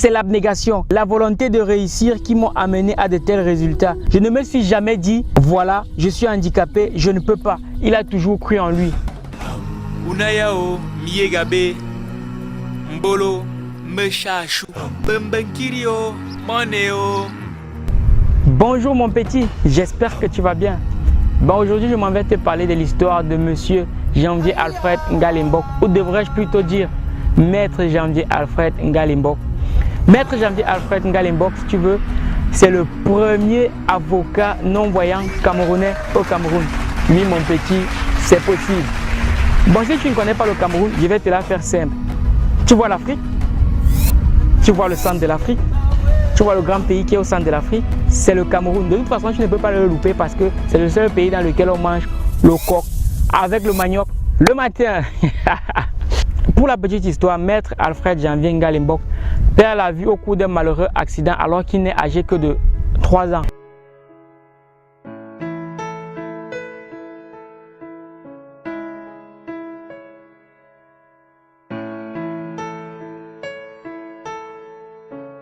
c'est l'abnégation, la volonté de réussir qui m'ont amené à de tels résultats. Je ne me suis jamais dit, voilà, je suis handicapé, je ne peux pas. Il a toujours cru en lui. Unayao, Miegabe, Mbolo, Mechachu, Bembenkirio, Moneo. Bonjour mon petit, j'espère que tu vas bien. Bon, aujourd'hui, je m'en vais te parler de l'histoire de Monsieur Janvier Alfred Ngalimbok, ou devrais-je plutôt dire Maître Janvier Alfred Ngalimbok. Maître Janvier Alfred Ngalimbok, si tu veux, c'est le premier avocat non-voyant camerounais au Cameroun. Oui, mon petit, c'est possible. Bon, si tu ne connais pas le Cameroun, je vais te la faire simple. Tu vois l'Afrique, tu vois le centre de l'Afrique, tu vois le grand pays qui est au centre de l'Afrique, c'est le Cameroun. De toute façon, tu ne peux pas le louper parce que c'est le seul pays dans lequel on mange le coq avec le manioc le matin. Pour la petite histoire, Maître Alfred Janvier Ngalimbok perd la vue au cours d'un malheureux accident alors qu'il n'est âgé que de 3 ans.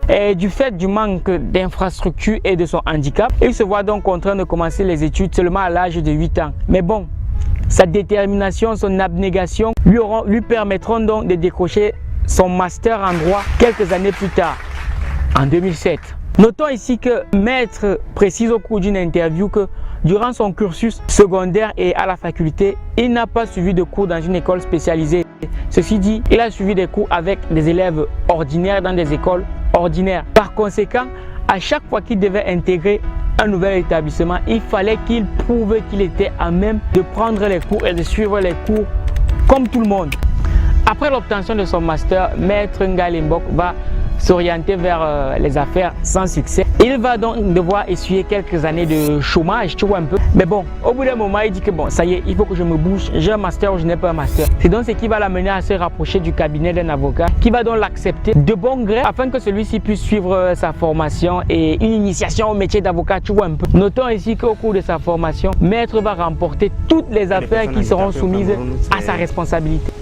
Et du fait du manque d'infrastructures et de son handicap, il se voit donc contraint de commencer les études seulement à l'âge de 8 ans. Mais bon, sa détermination, son abnégation lui permettront donc de décrocher son master en droit quelques années plus tard, en 2007. Notons ici que Maître précise au cours d'une interview que durant son cursus secondaire et à la faculté, il n'a pas suivi de cours dans une école spécialisée. Ceci dit, il a suivi des cours avec des élèves ordinaires dans des écoles ordinaires. Par conséquent, à chaque fois qu'il devait intégrer un nouvel établissement, il fallait qu'il prouve qu'il était à même de prendre les cours et de suivre les cours comme tout le monde. Après l'obtention de son master, Maître Ngalimbok va s'orienter vers les affaires sans succès. Il va donc devoir essuyer quelques années de chômage, tu vois un peu. Mais bon, au bout d'un moment, il dit que bon, ça y est, il faut que je me bouge. J'ai un master ou je n'ai pas un master. C'est donc ce qui va l'amener à se rapprocher du cabinet d'un avocat qui va donc l'accepter de bon gré afin que celui-ci puisse suivre sa formation et une initiation au métier d'avocat, tu vois un peu. Notons ici qu'au cours de sa formation, Maître va remporter toutes les affaires qui seront soumises à sa responsabilité.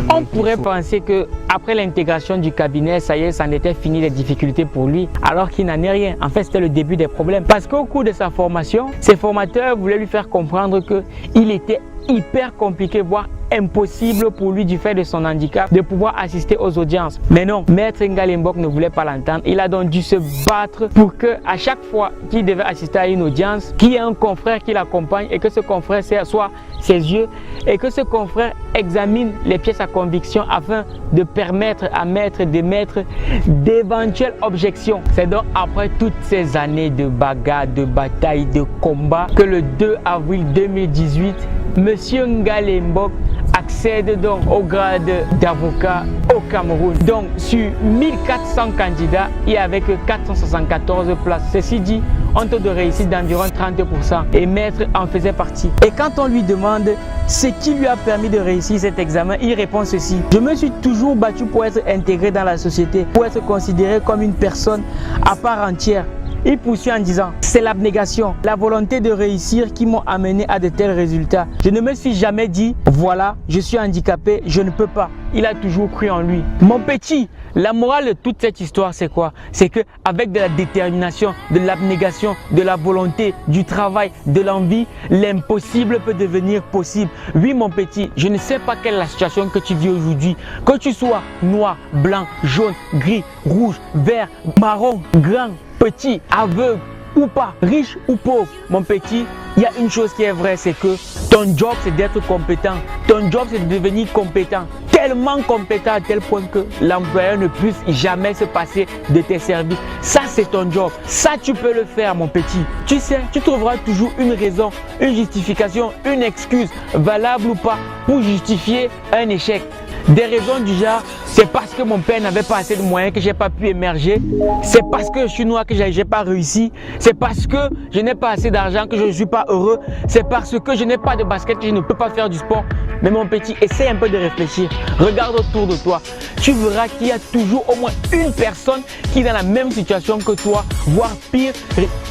On pourrait penser que après l'intégration du cabinet, ça y est, c'en était fini les difficultés pour lui, alors qu'il n'en est rien. En fait, c'était le début des problèmes. Parce qu'au cours de sa formation, ses formateurs voulaient lui faire comprendre qu'il était hyper compliqué, voire impossible pour lui du fait de son handicap de pouvoir assister aux audiences. Mais non, Maître Ngalimbok ne voulait pas l'entendre. Il a donc dû se battre pour que à chaque fois qu'il devait assister à une audience, qu'il y ait un confrère qui l'accompagne et que ce confrère soit ses yeux et que ce confrère examine les pièces à conviction afin de permettre à Maître d'émettre d'éventuelles objections. C'est donc après toutes ces années de bagarre, de bataille, de combat que le 2 avril 2018, Monsieur Ngalimbok accède donc au grade d'avocat au Cameroun. Donc sur 1400 candidats et avec 474 places. Ceci dit, un taux de réussite d'environ 30% et Maître en faisait partie. Et quand on lui demande ce qui lui a permis de réussir cet examen, il répond ceci: je me suis toujours battu pour être intégré dans la société, pour être considéré comme une personne à part entière. Il poursuit en disant, c'est l'abnégation, la volonté de réussir qui m'ont amené à de tels résultats. Je ne me suis jamais dit, voilà, je suis handicapé, je ne peux pas. Il a toujours cru en lui. Mon petit, la morale de toute cette histoire, c'est quoi? C'est qu'avec de la détermination, de l'abnégation, de la volonté, du travail, de l'envie, l'impossible peut devenir possible. Oui, mon petit, je ne sais pas quelle est la situation que tu vis aujourd'hui. Que tu sois noir, blanc, jaune, gris, rouge, vert, marron, grand, petit, aveugle ou pas, riche ou pauvre, mon petit, il y a une chose qui est vraie, c'est que ton job c'est d'être compétent. Ton job c'est de devenir compétent. Tellement compétent à tel point que l'employeur ne puisse jamais se passer de tes services. Ça c'est ton job. Ça tu peux le faire, mon petit. Tu sais, tu trouveras toujours une raison, une justification, une excuse, valable ou pas, pour justifier un échec. Des raisons du genre, c'est parce que mon père n'avait pas assez de moyens que j'ai pas pu émerger. C'est parce que je suis noir que j'ai pas réussi. C'est parce que je n'ai pas assez d'argent que je ne suis pas heureux. C'est parce que je n'ai pas de basket que je ne peux pas faire du sport. Mais mon petit, essaie un peu de réfléchir. Regarde autour de toi. Tu verras qu'il y a toujours au moins une personne qui est dans la même situation que toi, voire pire,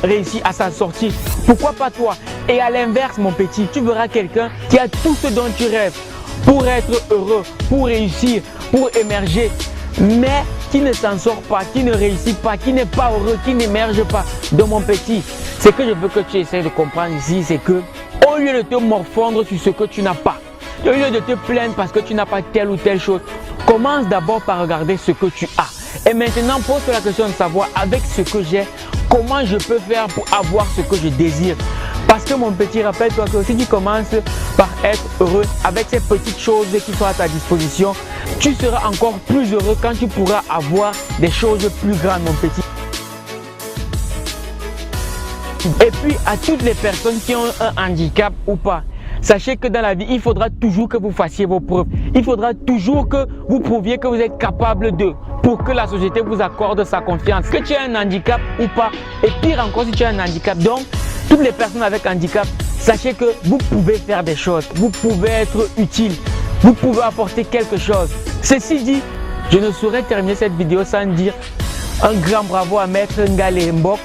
réussit à s'en sortir. Pourquoi pas toi? Et à l'inverse, mon petit, tu verras quelqu'un qui a tout ce dont tu rêves pour être heureux, pour réussir, pour émerger. Mais qui ne s'en sort pas, qui ne réussit pas, qui n'est pas heureux, qui n'émerge pas. Donc mon petit, ce que je veux que tu essaies de comprendre ici, c'est que au lieu de te morfondre sur ce que tu n'as pas, au lieu de te plaindre parce que tu n'as pas telle ou telle chose, commence d'abord par regarder ce que tu as. Et maintenant, pose-toi la question de savoir, avec ce que j'ai, comment je peux faire pour avoir ce que je désire. Parce que mon petit, rappelle-toi que si tu commences par être heureux avec ces petites choses qui sont à ta disposition, tu seras encore plus heureux quand tu pourras avoir des choses plus grandes, mon petit. Et puis, à toutes les personnes qui ont un handicap ou pas, sachez que dans la vie, il faudra toujours que vous fassiez vos preuves. Il faudra toujours que vous prouviez que vous êtes capable de, pour que la société vous accorde sa confiance. Que tu aies un handicap ou pas, et pire encore si tu as un handicap. Donc, toutes les personnes avec handicap, sachez que vous pouvez faire des choses, vous pouvez être utile, vous pouvez apporter quelque chose. Ceci dit, je ne saurais terminer cette vidéo sans dire un grand bravo à Maître Ngalé Mbok.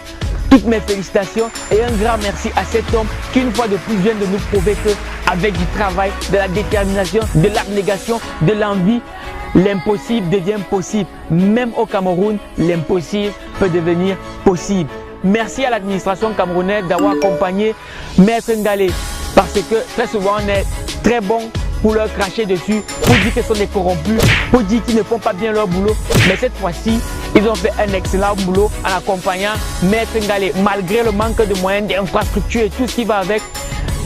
Toutes mes félicitations et un grand merci à cet homme qui une fois de plus vient de nous prouver qu'avec du travail, de la détermination, de l'abnégation, de l'envie, l'impossible devient possible. Même au Cameroun, l'impossible peut devenir possible. Merci à l'administration camerounaise d'avoir accompagné Maître Ngalé parce que très souvent on est très bon pour leur cracher dessus, pour dire qu'ils sont des corrompus, pour dire qu'ils ne font pas bien leur boulot. Mais cette fois-ci, ils ont fait un excellent boulot en accompagnant Maître Ngalé, malgré le manque de moyens, d'infrastructures et tout ce qui va avec,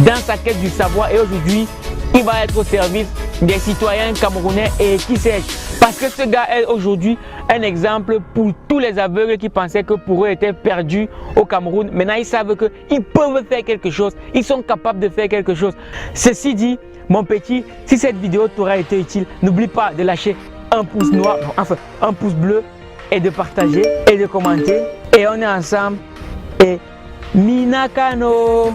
dans sa quête du savoir. Et aujourd'hui, il va être au service des citoyens camerounais et qui sais-je. Parce que ce gars est aujourd'hui un exemple pour tous les aveugles qui pensaient que pour eux étaient perdus au Cameroun. Maintenant, ils savent qu'ils peuvent faire quelque chose, ils sont capables de faire quelque chose. Ceci dit, mon petit, si cette vidéo t'aura été utile, n'oublie pas de lâcher un pouce noir, enfin un pouce bleu et de partager et de commenter. Et on est ensemble et Minakano.